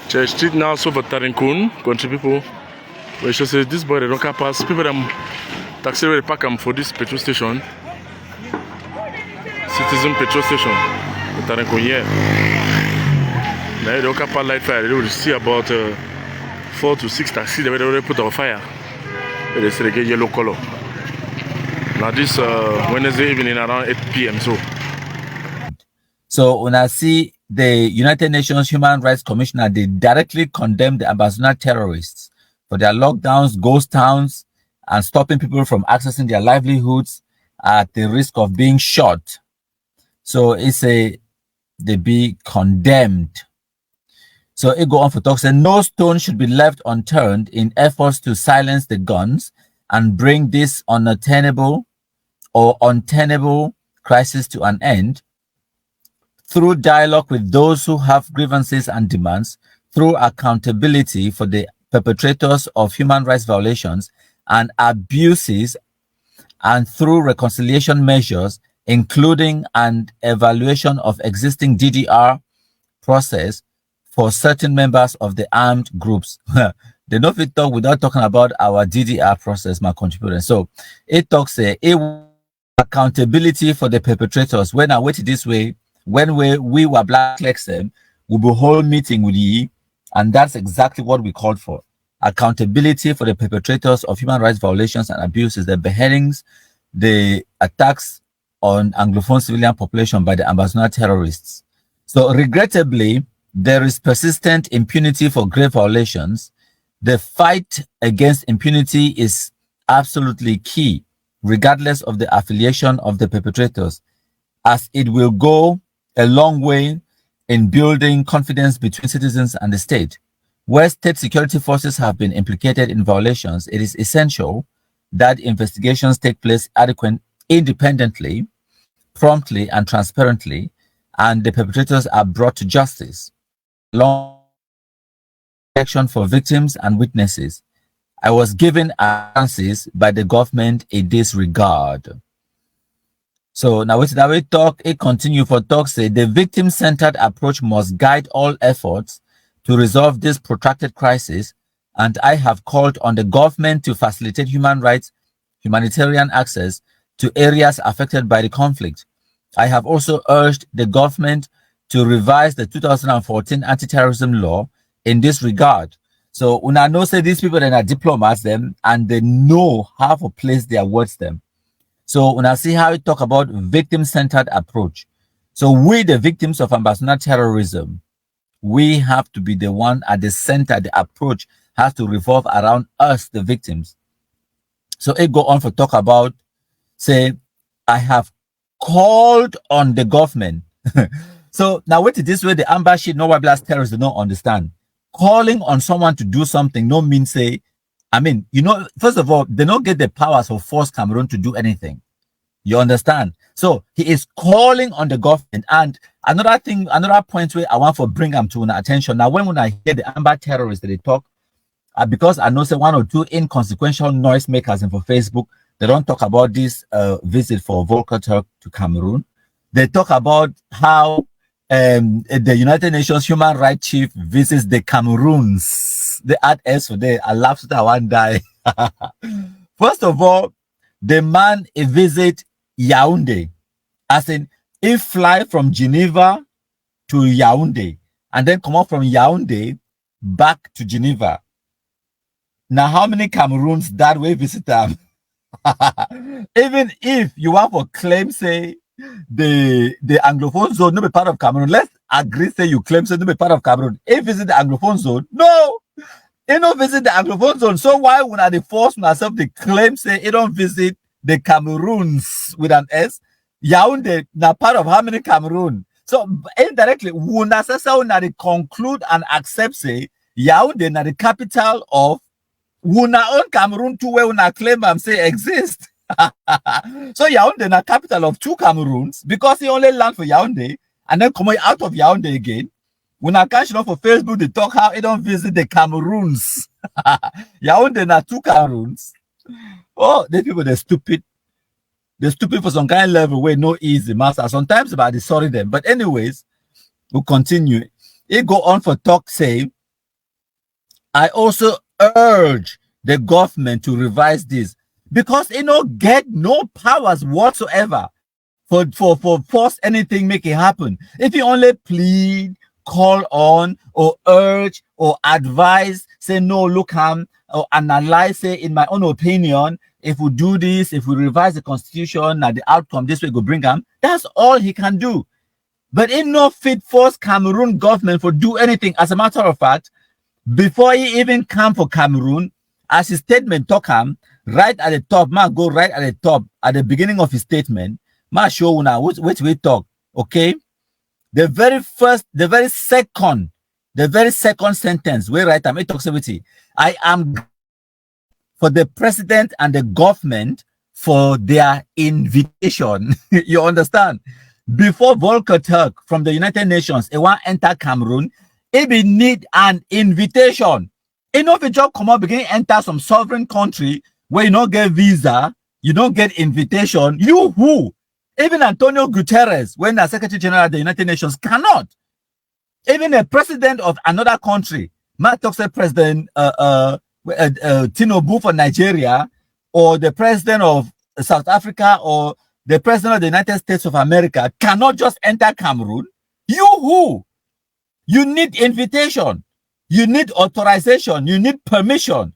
Church street now so for Tarinkun, country people. We should say this boy they don't pass. People them taxi they park them for this petrol station. Citizen petrol station. Tarinkun here. Now they don't pass light fire. They will see about 4 to 6 taxis they already put on fire. They say they get yellow color. Now this Wednesday evening around 8 p.m. So when I see the United Nations Human Rights Commissioner, they directly condemn the Ambazona terrorists for their lockdowns, ghost towns, and stopping people from accessing their livelihoods at the risk of being shot. So it's they be condemned. So it go on for talk saying no stone should be left unturned in efforts to silence the guns and bring this unattainable or untenable crisis to an end through dialogue with those who have grievances and demands, through accountability for the perpetrators of human rights violations and abuses, and through reconciliation measures, including an evaluation of existing DDR process for certain members of the armed groups. They don't fit talk without talking about our DDR process, my contributor. So it talks accountability for the perpetrators. When I wait this way, when we were black them, we will hold meeting with ye, and that's exactly what we called for. Accountability for the perpetrators of human rights violations and abuses, the beheadings, the attacks on Anglophone civilian population by the Ambazona terrorists. So regrettably, there is persistent impunity for grave violations. The fight against impunity is absolutely key, regardless of the affiliation of the perpetrators, as it will go a long way in building confidence between citizens and the state. Where state security forces have been implicated in violations, it is essential that investigations take place independently, promptly, and transparently, and the perpetrators are brought to justice. Long protection for victims and witnesses. I was given assurances by the government in this regard. So now we talk, it continue for talk say the victim-centered approach must guide all efforts to resolve this protracted crisis, and I have called on the government to facilitate humanitarian access to areas affected by the conflict. I have also urged the government to revise the 2014 anti-terrorism law in this regard. So when I know say these people that are diplomats them and they know how to place their words them. So when I see how we talk about victim-centered approach, so we, the victims of Ambazona terrorism, we have to be the one at the center. The approach has to revolve around us, the victims. So it go on for talk about, say, I have called on the government. So now wait this way, the amber sheet, no white blast terrorists do not understand. Calling on someone to do something no means say, I mean, you know, first of all, they don't get the powers of force Cameroon to do anything. You understand? So he is calling on the government. And another thing, another point where I want to bring them to attention. Now, when I hear the amber terrorists that they talk, because I know say one or two inconsequential noise makers and for Facebook, they don't talk about this visit for Volker Turk to Cameroon. They talk about how the United Nations Human Rights Chief visits the Cameroons. They add S for there. I laugh so that one die. First of all, the man visit Yaoundé, as in he fly from Geneva to Yaoundé and then come up from Yaoundé back to Geneva. Now, how many Cameroons that way visit them? Even if you want to claim, say, the Anglophone zone not be part of Cameroon, let's agree, say you claim say not be part of Cameroon. If visit the Anglophone zone, no, you don't visit the Anglophone zone. So why would I force myself to claim say you don't visit the Cameroons with an S? Yaoundé now part of how many Cameroon? So indirectly, we necessarily conclude and accept say Yaoundé na the capital of Wuna own Cameroon to where Wuna claim and say exist. So Yaoundé na capital of two Cameroons because he only land for Yaoundé and then come out of Yaoundé again. Wuna catch up for Facebook they talk how he don't visit the Cameroons. Yaoundé na two Cameroons. Oh, these people they're stupid. They're stupid for some kind of level where no easy master. Sometimes about the sorry them. But anyways, we'll continue. It go on for talk say I also urge the government to revise this because get no powers whatsoever for force anything make it happen. If you only plead, call on, or urge, or advise, say no, look, or analyze, say in my own opinion, if we do this, if we revise the constitution, and the outcome this way go bring him, that's all he can do. But in no fit force Cameroon government for do anything. As a matter of fact, before he even come for Cameroon, as his statement talk him, right at the top, man, go right at the top, at the beginning of his statement, man, show now, which we talk, okay? The very second sentence, we write him, it talks about it. I am for the president and the government for their invitation. You understand? Before Volker Turk from the United Nations, it want enter Cameroon, it be need an invitation. If a job come up, begin enter some sovereign country where you don't get visa, you don't get invitation, you who? Even Antonio Guterres, when the Secretary General of the United Nations, cannot. Even a president of another country, Matt talks to President Tinubu for Nigeria, or the president of South Africa, or the president of the United States of America, cannot just enter Cameroon. You who? You need invitation. You need authorization. You need permission.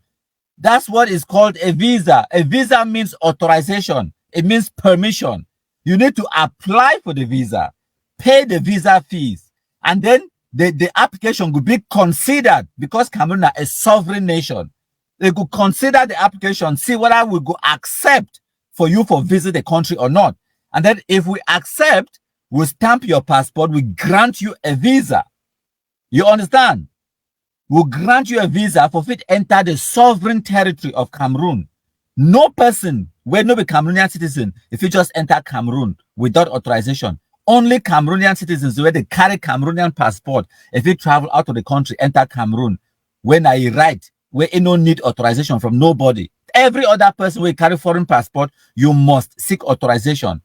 That's what is called a visa. A visa means authorization. It means permission. You need to apply for the visa, pay the visa fees, and then the application will be considered because Cameroon is a sovereign nation. They could consider the application, see whether we go accept for you for visit the country or not. And then if we accept, we stamp your passport, we grant you a visa. You understand? We'll grant you a visa for fit enter the sovereign territory of Cameroon. No person will not be Cameroonian citizen if you just enter Cameroon without authorization. Only Cameroonian citizens where they carry Cameroonian passport, if you travel out of the country, enter Cameroon. When I write, where you don't need authorization from nobody. Every other person will carry foreign passport, you must seek authorization.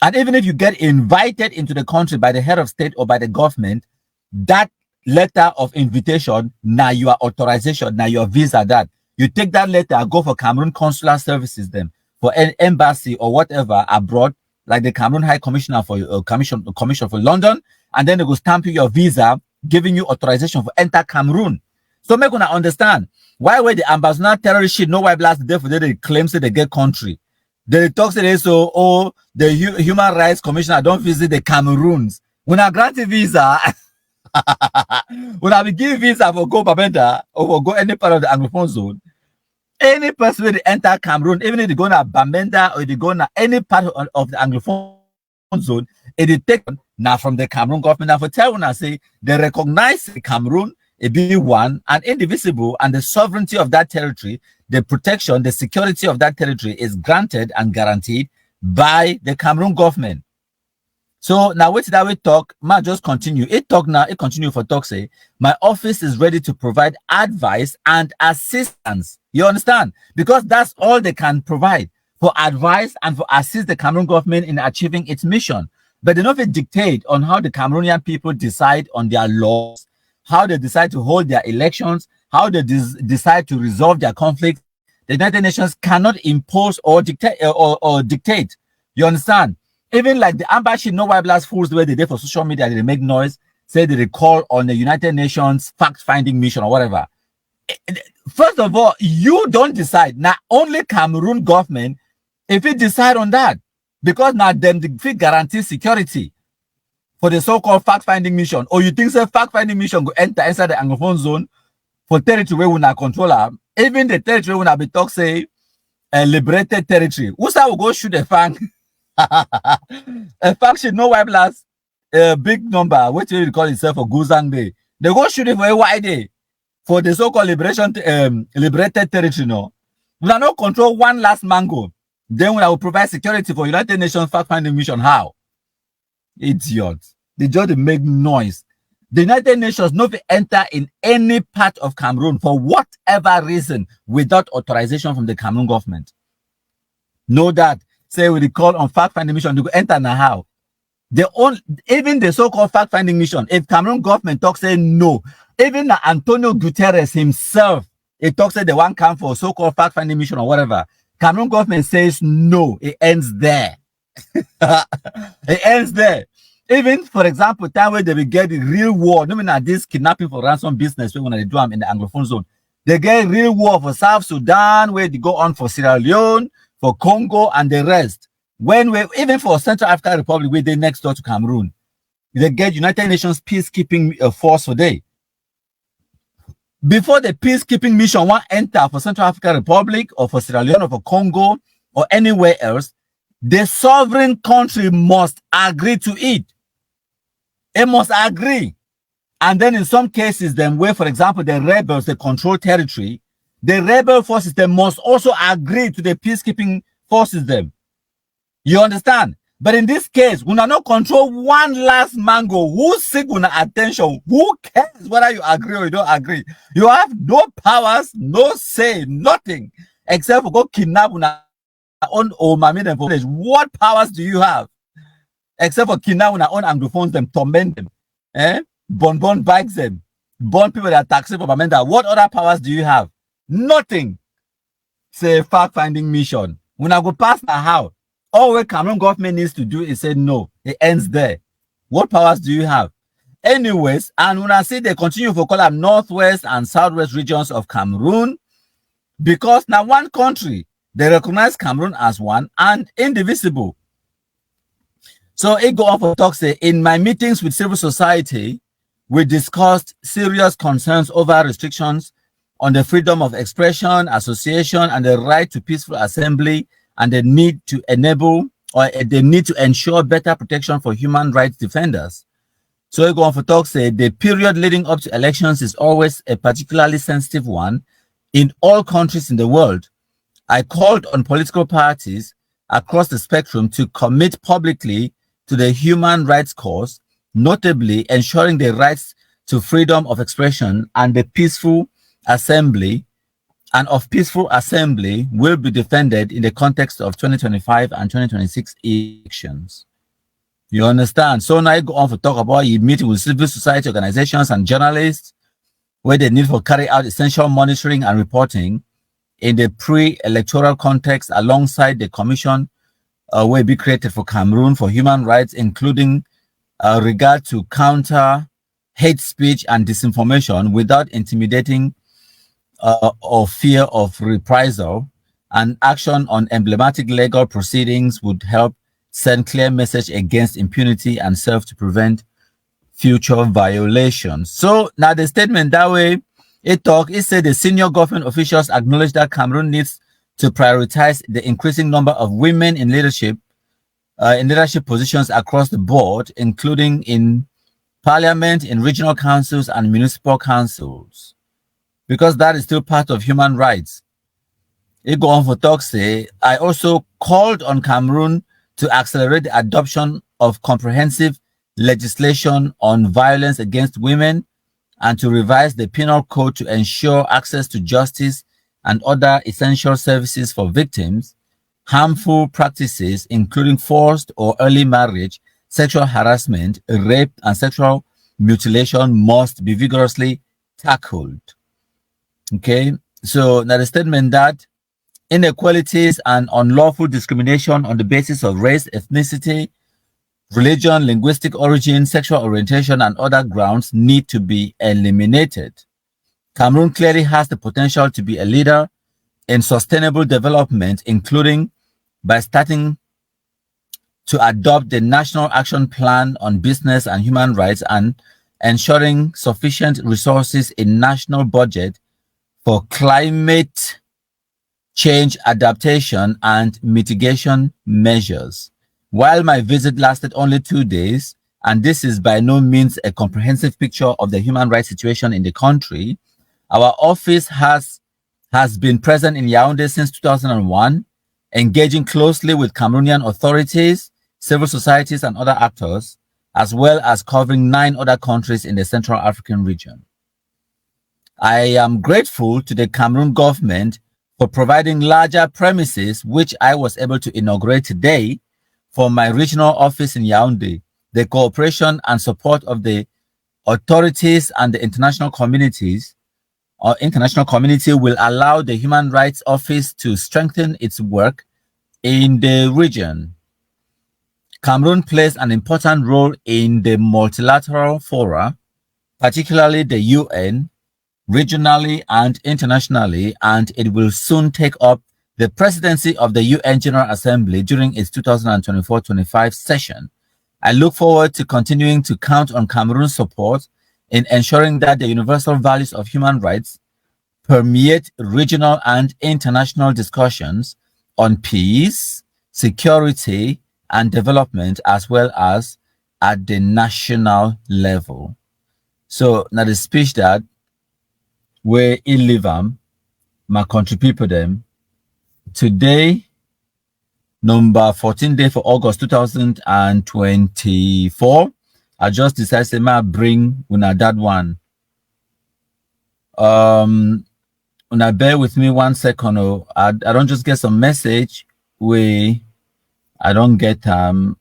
And even if you get invited into the country by the head of state or by the government, that letter of invitation, now your authorization, now your visa, that you take that letter, go for Cameroon consular services, then for an embassy or whatever abroad, like the Cameroon High Commissioner for Commission for London, and then they will stamp you your visa, giving you authorization for enter Cameroon. So make una understand why were the ambassador terrorist shit no white blast there for they claim say they get country. They talk say so the Human Rights Commissioner don't visit the Cameroons. When I grant a visa. When I be give visa for go Babenda or for go any part of the Anglophone zone, any person will enter Cameroon, even if they go to Bamenda or they go to any part of the Anglophone zone, it take now from the Cameroon government. Now for tell when I say they recognize Cameroon, it be one and indivisible, and the sovereignty of that territory, the protection, the security of that territory is granted and guaranteed by the Cameroon government. So now wait that we talk, man, just continue. It talk now, it continue for talk say, my office is ready to provide advice and assistance. You understand? Because that's all they can provide for advice and for assist the Cameroon government in achieving its mission. But they don't dictate on how the Cameroonian people decide on their laws, how they decide to hold their elections, how they decide to resolve their conflicts. The United Nations cannot impose or dictate or dictate. You understand? Even like the embassy, no white blast fools the way they did for social media, they make noise, say they recall on the United Nations fact-finding mission or whatever. First of all, you don't decide. Now, only Cameroon government, if it decide on that, because now them the guarantee security for the so-called fact-finding mission. Or you think the fact-finding mission go enter inside the Anglophone zone for territory where we not control them. Even the territory when I be talk say liberated territory. Who's that will go shoot a fang? A faction, no white blast, a big number, what you call itself for Guzang Day. They go shoot it for a white day for the so-called liberated territory. No, we are not control one last mango. Then we will provide security for United Nations fact-finding mission. How? Idiots. They just make noise. The United Nations not enter in any part of Cameroon for whatever reason without authorization from the Cameroon government. Know that. Say we call on fact-finding mission, they go enter now how? Even the so-called fact-finding mission, if Cameroon government talks say no, Even Antonio Guterres himself, he talks that they want come for so-called fact-finding mission or whatever. Cameroon government says no, it ends there. It ends there. Even, for example, time where they will get the real war, no matter this kidnapping for ransom business, when they do them in the Anglophone zone, they get real war for South Sudan, where they go on for Sierra Leone, for Congo, and the rest. When we, even for Central African Republic, where they next door to Cameroon, they get United Nations peacekeeping force for day. Before the peacekeeping mission want enter for Central African Republic or for Sierra Leone or for Congo or anywhere else, the sovereign country must agree to it. It must agree. And then in some cases, then where, for example, the rebels, they control territory, the rebel forces, they must also agree to the peacekeeping forces them. You understand? But in this case, we are not control one last mango. Who seek una attention? Who cares whether you agree or you don't agree? You have no powers, no say, nothing, except for go kidnap una own or mammy them for village. What powers do you have? Except for kidnap una own Anglophones them, torment them, bon bikes them, bon people that are taxing for Mamenda. What other powers do you have? Nothing. Say fact-finding mission. When I go past now, how? All what Cameroon government needs to do is say no. It ends there. What powers do you have? Anyways, and when I say they continue to call them northwest and southwest regions of Cameroon, because now one country, they recognize Cameroon as one and indivisible. So it go on for talk say, in my meetings with civil society, we discussed serious concerns over restrictions on the freedom of expression, association, and the right to peaceful assembly, and the need to enable or the need to ensure better protection for human rights defenders. So it go on for talk say, the period leading up to elections is always a particularly sensitive one in all countries in the world. I called on political parties across the spectrum to commit publicly to the human rights cause, notably ensuring the rights to freedom of expression and the peaceful assembly will be defended in the context of 2025 and 2026 elections. You understand? So now I go on to talk about you meeting with civil society organizations and journalists where they need to carry out essential monitoring and reporting in the pre-electoral context alongside the commission will be created for Cameroon for human rights, including regard to counter hate speech and disinformation without intimidating or fear of reprisal, and action on emblematic legal proceedings would help send clear message against impunity and serve to prevent future violations. So now the statement that way, it said the senior government officials acknowledge that Cameroon needs to prioritize the increasing number of women in leadership positions across the board, including in parliament, in regional councils and municipal councils, because that is still part of human rights. It go on for talk say, I also called on Cameroon to accelerate the adoption of comprehensive legislation on violence against women and to revise the penal code to ensure access to justice and other essential services for victims. Harmful practices, including forced or early marriage, sexual harassment, rape, and sexual mutilation must be vigorously tackled. Okay, so now the statement that inequalities and unlawful discrimination on the basis of race, ethnicity, religion, linguistic origin, sexual orientation, and other grounds need to be eliminated. Cameroon clearly has the potential to be a leader in sustainable development, including by starting to adopt the National Action Plan on Business and Human Rights and ensuring sufficient resources in national budget for climate change adaptation and mitigation measures. While my visit lasted only 2 days, and this is by no means a comprehensive picture of the human rights situation in the country, our office has been present in Yaoundé since 2001, engaging closely with Cameroonian authorities, civil societies, and other actors, as well as covering 9 other countries in the Central African region. I am grateful to the Cameroon government for providing larger premises, which I was able to inaugurate today for my regional office in Yaoundé. The cooperation and support of the authorities and the international communities or international community will allow the Human Rights Office to strengthen its work in the region. Cameroon plays an important role in the multilateral fora, particularly the UN, regionally and internationally, and it will soon take up the presidency of the UN General Assembly during its 2024-25 session. I look forward to continuing to count on Cameroon's support in ensuring that the universal values of human rights permeate regional and international discussions on peace, security, and development, as well as at the national level. So now the speech that where I live my country people them today, number 14 day for August 2024. I just decided to bring una that one. Una bear with me 1 second. Oh, I don't just get some message where I don't get where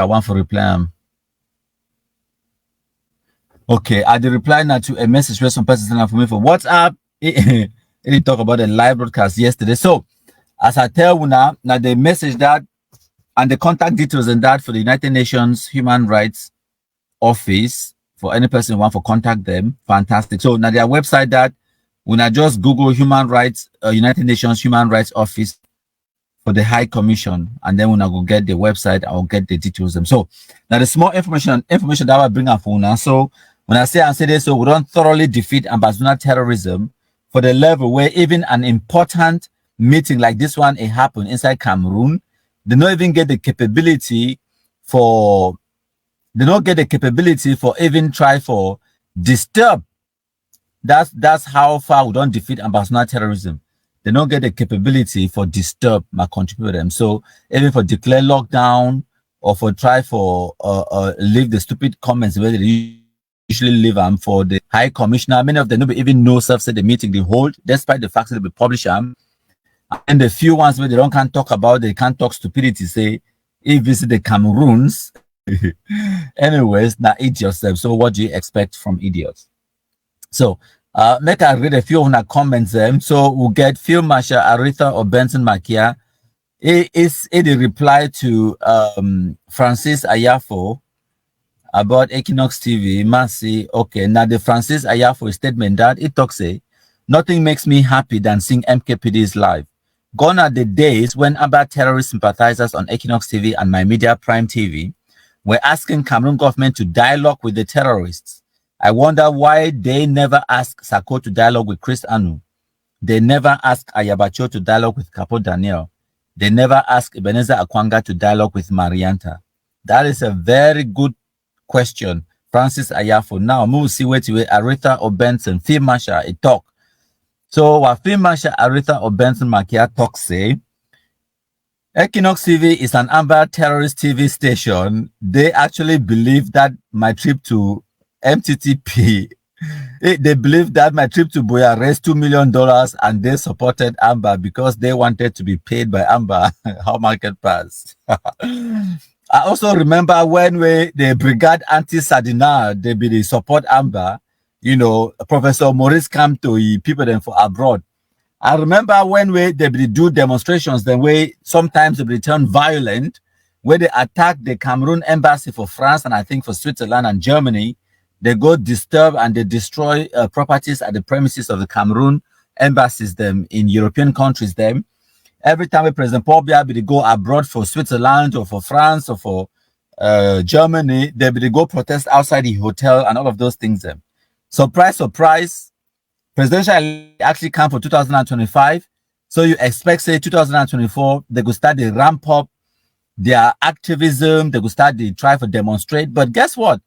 I want for reply. Okay, I did reply now to a message where some person sent for me for WhatsApp. It talk about the live broadcast yesterday. So as I tell you now the message that and the contact details and that for the United Nations Human Rights Office for any person who want to contact them, fantastic. So now their website that when I just Google Human Rights United Nations Human Rights Office for the High Commission, and then when I go get the website, I'll get the details them. So now the small information that I bring up for now. So when I say this, so we don't thoroughly defeat ambassador terrorism for the level where even an important meeting like this one it happened inside Cameroon, they don't even get the capability for even try for disturb. That's how far we don't defeat ambassador terrorism. They don't get the capability for disturb my country with them. So even for declare lockdown or for try for leave the stupid comments where they usually leave them for the High Commissioner. Many of them don't even know self said the meeting they hold, despite the fact that they publish them. And the few ones where they can't talk about, they can't talk stupidity, say if visit the Cameroons. Anyways, now eat yourself. So what do you expect from idiots? So make I read a few of the comments them. So we'll get Field Marshal Aretha or Benson Makia. It a reply to Francis Ayafo about Equinox TV. Mercy. Okay, now the Francis Ayafo statement that it talks say nothing makes me happy than seeing MKPD's live. Gone are the days when Aba terrorist sympathizers on Equinox TV and My Media Prime TV were asking Cameroon government to dialogue with the terrorists. I wonder why they never asked Sako to dialogue with Chris Anu. They never asked Ayabacho to dialogue with Capo Daniel. They never asked Ebenezer Akwanga to dialogue with Marianta. That is a very good question, Francis Ayafo. Now, we'll see where to Aretha or Benson, Field Marshal, a talk. So, what Field Marshal Aretha or Benson Makia talk say, Equinox TV is an Amber terrorist TV station. They actually believe that my trip to MTTP, they believe that my trip to Boya raised $2 million and they supported Amber because they wanted to be paid by Amber. How market pass. I also remember when the Brigade Anti-Sardina, they support Amber, you know, Professor Maurice come to people them for abroad. I remember when they do demonstrations, the way sometimes they turn violent, where they attack the Cameroon embassy for France and I think for Switzerland and Germany. They go disturb and they destroy properties at the premises of the Cameroon embassies them in European countries them. Every time President Paul Biya they go abroad for Switzerland or for France or for Germany, they go protest outside the hotel and all of those things them. Surprise, surprise. Presidential actually come for 2025. So you expect, say, 2024, they could start to ramp up their activism. They could start to try to demonstrate. But guess what?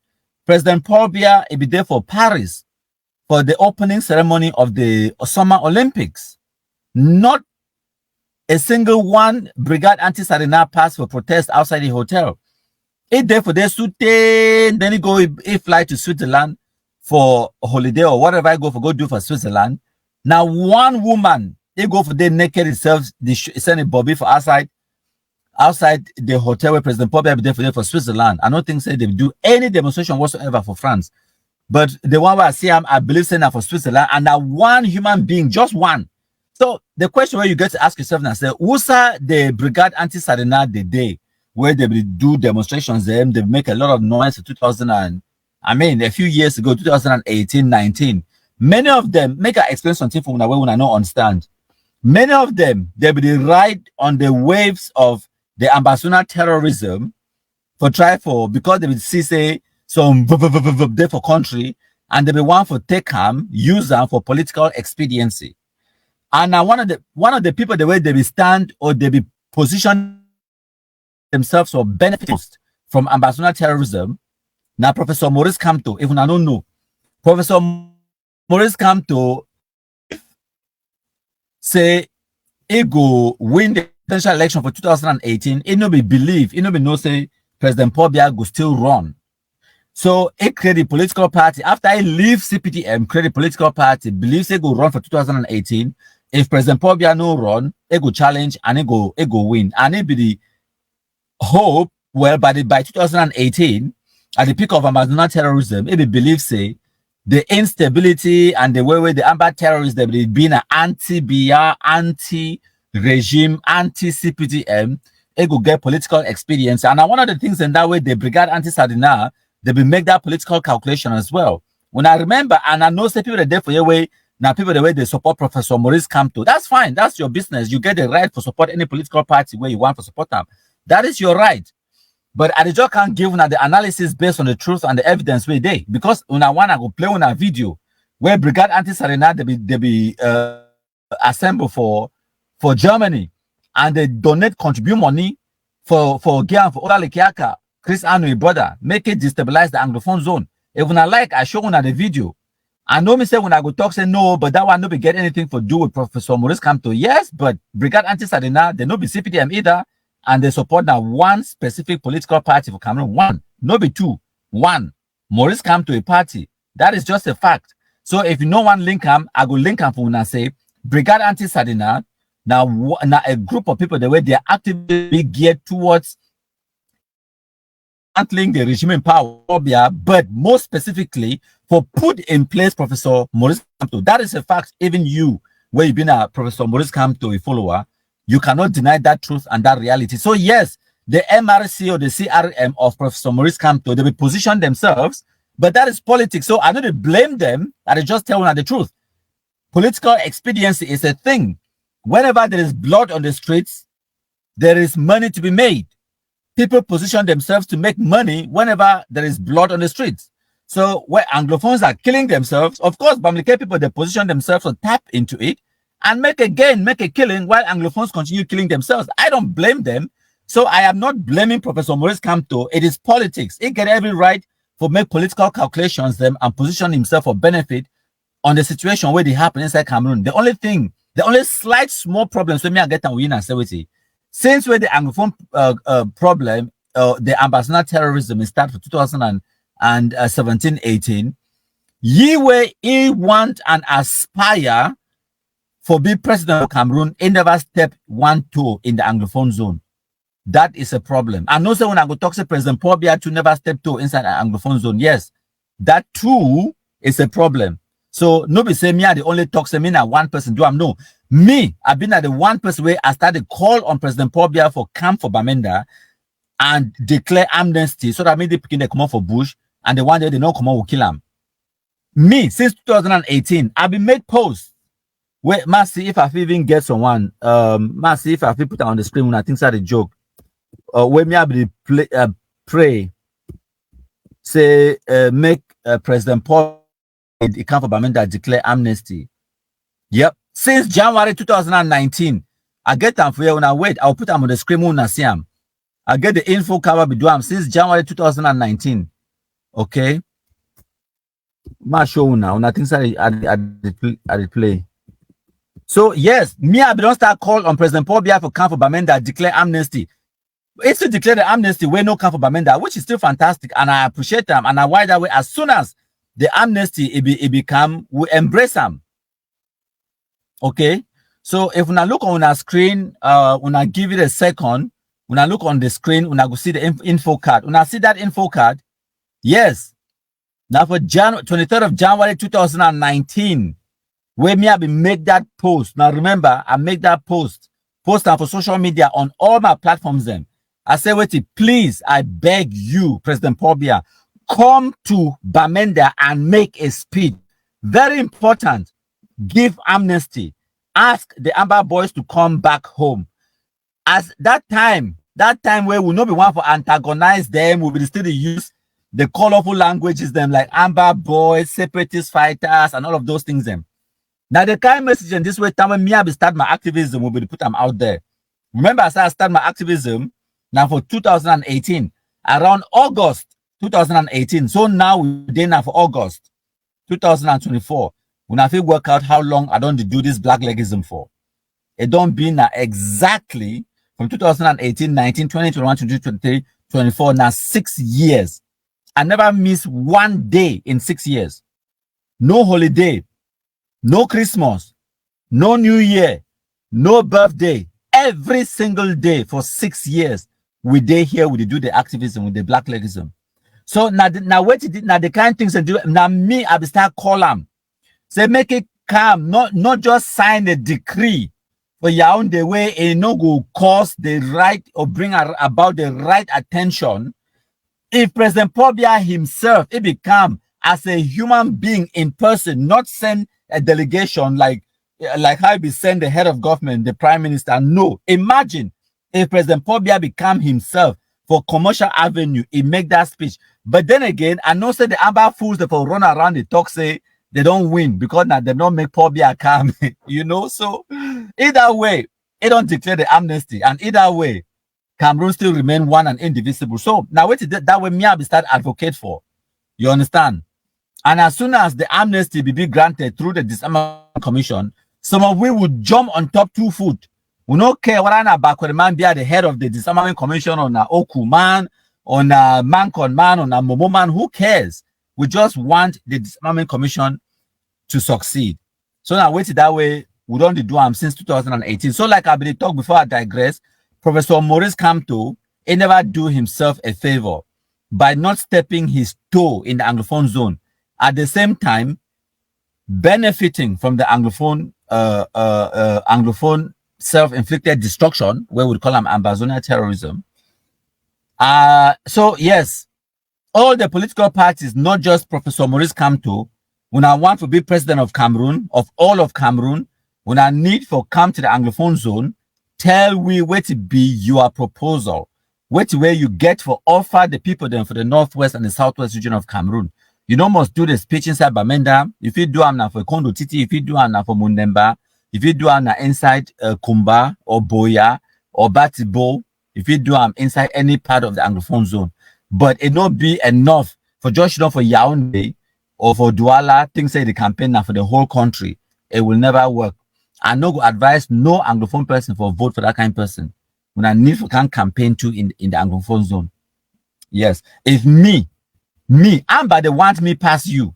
President Paul Biya will be there for Paris for the opening ceremony of the Summer Olympics. Not a single one Brigade Anti-Sardina pass for protest outside the hotel. It there for their suit, then he go, he fly to Switzerland for a holiday or whatever I go do for Switzerland. Now one woman, they go for their naked itself, they send a Bobby for outside. outside the hotel where President Paul Biya be there for Switzerland. I don't think say they do any demonstration whatsoever for France. But the one where I see I believe saying that for Switzerland, and that one human being, just one. So the question where you get to ask yourself now, say, who's the Brigade Anti-Sarina the day where they will do demonstrations there, they make a lot of noise in 2000 and, I mean, a few years ago, 2018, 19. Many of them, make I explain something for when I don't understand. Many of them, they will ride on the waves of the ambassador terrorism for try for, because they will see, say, some there for country, and they will want for take them, use them for political expediency. And now one of the people, the way they will stand or they will position themselves for benefits from ambassador terrorism. Now, Professor Maurice Kamto, even I don't know, Professor Maurice Kamto say he go win the presidential election for 2018. He no be believe, he no be know say President Paul Biya go still run. So he create a political party. After he leave CPTM, create a political party, believes he go run for 2018. If President Paul Biya no run, he go challenge and he go win. And it be the hope, well, by 2018, at the peak of ambassador terrorism, it be believed say the instability and the way the amber terrorists they be being an anti-BR, anti-regime, anti-CPTM, it go get political experience. And one of the things in that way, the Brigade Anti-Sardina, they will make that political calculation as well. When I remember, and I know say people are there for your way, now people the way they support Professor Maurice Kamto, that's fine, that's your business. You get the right to support any political party where you want to support them. That is your right. But I just can't give the analysis based on the truth and the evidence we day, because I want to go play on a video where Brigade Anti-Sarina they be assemble for Germany, and they contribute money for Gian for Ola Lekiaka, Chris Anu brother, make it destabilize the Anglophone zone. If I like, I show the video. I know me say when I go talk say no, but that one no be get anything to do with Professor Maurice Kamto. Yes, but Brigade Anti-Sarina, they no be CPTM either. And they support that one specific political party for Cameroon. One, no be two, one. Maurice come to a party. That is just a fact. So if you know one link him, I go link him for when I say Brigade Anti-Sardina. Now a group of people the way they are actively geared towards handling the regime in power, but more specifically for put in place Professor Maurice Kamto. That is a fact. Even you, where you've been a Professor Maurice Kamto a follower, you cannot deny that truth and that reality. So yes, the MRC or the CRM of Professor Maurice Kamto, they will position themselves, but that is politics. So I don't blame them. I just tell them the truth. Political expediency is a thing. Whenever there is blood on the streets, there is money to be made. People position themselves to make money whenever there is blood on the streets. So where Anglophones are killing themselves, of course, Bamileke people, they position themselves to tap into it and make a killing while Anglophones continue killing themselves. I don't blame them. So I am not blaming Professor Maurice Kamto. It is politics. He get every right for make political calculations them and position himself for benefit on the situation where they happen inside Cameroon. The only slight small problems when me I get and win and say with it. Since where the Anglophone problem, the ambassador terrorism is started for 2017-18, ye where he want and aspire for being president of Cameroon, he never stepped one toe in the Anglophone zone. That is a problem. And also when I go talk to President Paul Biya to never step toe inside the Anglophone zone, yes, that too is a problem. So nobody say me are the only talk, say me na one person do am. No, me, I've been at the one person where I started call on President Paul Biya for camp for Bamenda and declare amnesty so that maybe they come out for Bush and the one day they don't come out will kill him. Me, since 2018, I've been made posts. Wait, see if I even get someone. See if I put it on the screen when I think that's a joke. When me I pray, say make President Paul the camp of Bamenda declare amnesty. Yep. Since January 2019, I get them for you when I wait. I'll put them on the screen when I see them. I get the info cover be doing since January 2019. Okay. My show now. When I think I play. So yes, me I don't start call on President Paul Biya for camp for Bamenda declare amnesty. It's to declare the amnesty where no camp for Bamenda, which is still fantastic, and I appreciate them. And I why that way as soon as the amnesty it become, we embrace them. Okay, so if when I look on our screen, when I give it a second, When I look on the screen, when I go see the info card, when I see that info card, yes. Now for 23rd of January 2019, where me I be make that post. Now remember, I make that post now for social media on all my platforms. Then I say, wait, please, I beg you, President Paul Biya, come to Bamenda and make a speech. Very important. Give amnesty. Ask the Amber Boys to come back home. As that time where we not be one for antagonize them, we will still use the colorful languages them like Amber Boys, separatist fighters, and all of those things them. Now the kind of message in this way, time when me I be start my activism, we will put them out there. Remember, I said I start my activism now for 2018, around August 2018. So now we're there now for August 2024. When I feel work out how long I don't do this black legism for. It don't be now exactly from 2018, 19, 20, 21, 22, 23, 24, now 6 years. I never miss one day in 6 years. No holiday, no Christmas, no New Year, no birthday. Every single day for 6 years, we day here, we do the activism with the black legism. So now what it did, now the kind of things I do, now me, I will start call them. Say make it calm, not just sign the decree for your own the way it no go cause the right or bring about the right attention. If President Paul Biya himself, it become as a human being in person, not send a delegation like how he send the head of government, the prime minister. No, imagine if President Paul Biya become himself for commercial avenue, he make that speech. But then again, I know say the Amber fools that for run around the talk say they don't win because now they don't make Paul Biya calm, you know. So either way, it don't declare the amnesty, and either way, Cameroon still remain one and indivisible. So now what is that way me I be start advocate for? You understand? And as soon as the amnesty be granted through the Disarmament Commission, some of we would jump on top 2 foot. We don't care what I'm about when man be at the head of the Disarmament Commission on a Oku man, on a Mancon man, on a Momo man. Who cares? We just want the Disarmament Commission to succeed. So now wait that way, we don't do them since 2018. So like I been talk before I digress, Professor Maurice Kamto, he never do himself a favor by not stepping his toe in the Anglophone zone. At the same time, benefiting from the Anglophone self-inflicted destruction, where we call them Ambazonia terrorism. So yes, all the political parties, not just Professor Maurice Kamto, when I want to be president of Cameroon, of all of Cameroon, when I need for come to the Anglophone zone, tell we where to be your proposal, where you get for offer the people then for the northwest and the southwest region of Cameroon. You don't must do the speech inside Bamenda. If you do them now for Kondo Titi, if you do them now for Mundemba, if you do them now inside Kumba or Boya or Batibo, if you do them inside any part of the Anglophone zone. But it not be enough for just for Yaoundé or for Douala, things say the campaign now for the whole country. It will never work. I no go advise no Anglophone person for vote for that kind of person. When I need for can campaign to in the Anglophone zone. Yes. If me, Amber, they want me past you.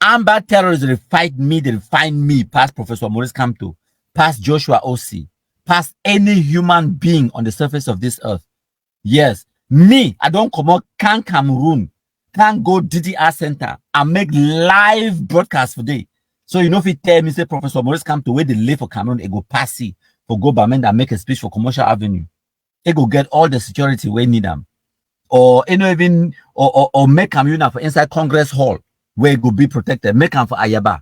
Amber terrorists, they fight me, they find me past Professor Maurice Kamto, past Joshua Osi, past any human being on the surface of this earth. Yes. Me, I don't come out, can Cameroon, can go DDR Center and make live broadcast for day. So you know if you tell me, say Professor Maurice Kamto, where they live for Cameroon, it go passy for go Bamenda and make a speech for Commercial Avenue. It go get all the security we need them. Or you know even or make Cameroon for inside Congress Hall where it go be protected. Make them for Ayaba,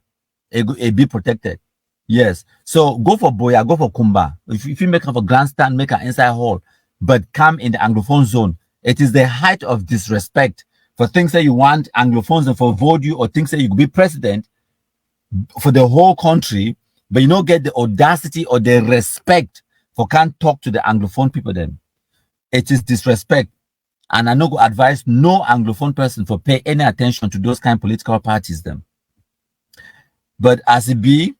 it be protected. Yes. So go for Boya, go for Kumba. If you make them for grandstand, make an inside hall, but come in the Anglophone zone. It is the height of disrespect for things that you want Anglophones and for vote you or things that you could be president for the whole country, but you don't get the audacity or the respect for can't talk to the Anglophone people then. It is disrespect. And I no go advise no Anglophone person for pay any attention to those kind of political parties them. But as it be,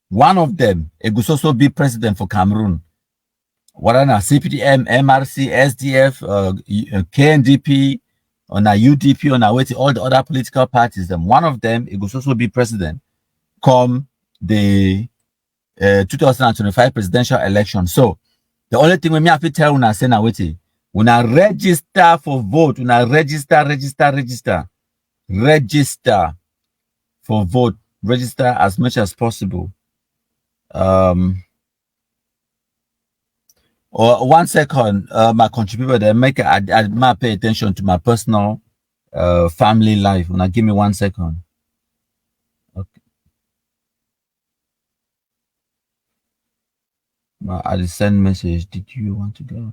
one of them, it could also be president for Cameroon. What are now CPDM, MRC, SDF, KNDP, on a UDP, on a way to all the other political parties. Them one of them, it could also be president come the 2025 presidential election. So The only thing we me have to tell una say na wetin, una register for vote, una register for vote, register as much as possible. Or 1 second, my contributor there make I might pay attention to my personal family life. Now give me 1 second. Okay. I send message. Did you want to go?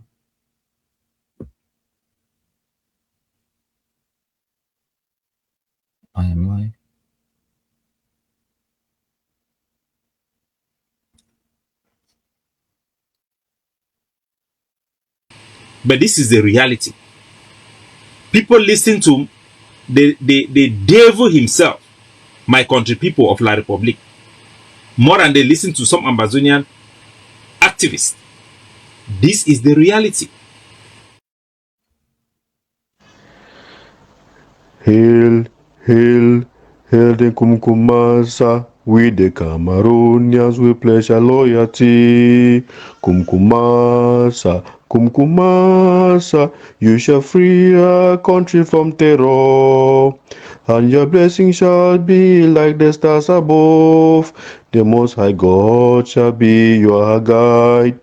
I am live. But this is the reality. People listen to the devil himself, my country people of La Republique, more than they listen to some Amazonian activists. This is the reality. Hail, hail, hail the Kumkumasa. We the Cameroonians, we pledge our loyalty. Kumkumasa, Kumkumasa, you shall free our country from terror. And your blessing shall be like the stars above. The Most High God shall be your guide.